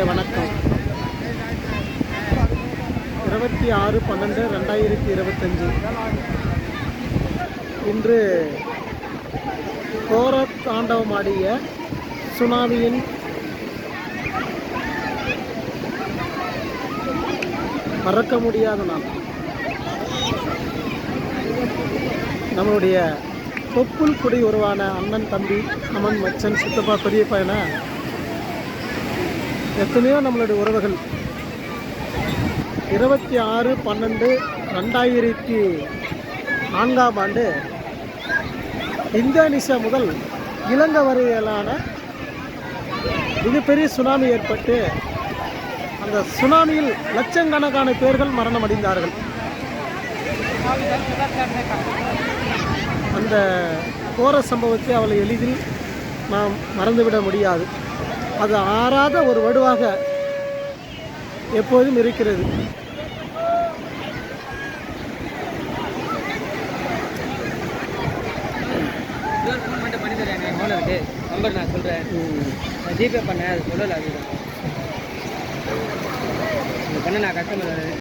நண்பர்களே வணக்கம். 26/12/2025 இன்று கோர தாண்டவமாடிய சுனாமியின் மறக்க முடியாத நாள். நம்மளுடைய தொப்புள் குடி உருவான அண்ணன், தம்பி, அம்மன், மச்சன், சித்தப்பா, பெரியப்பா என எத்தனையோ நம்மளுடைய உறவுகள் 26/12/2004 இந்தோனேசியா முதல் இலங்கை வரையிலான மிகப்பெரிய சுனாமி ஏற்பட்டு அந்த சுனாமியில் லட்சக்கணக்கான பேர்கள் மரணம் அடைந்தார்கள். அந்த கோர சம்பவத்தை அவளை எளிதில் நாம் மறந்துவிட முடியாது. அது ஆறாத ஒரு வடுவாக எப்போதும் இருக்கிறது. நம்பர் நான் சொல்கிறேன், ஜிபே பண்ணேன், அது சொல்லலை. அதுதான் பண்ண நான் கஸ்டமர்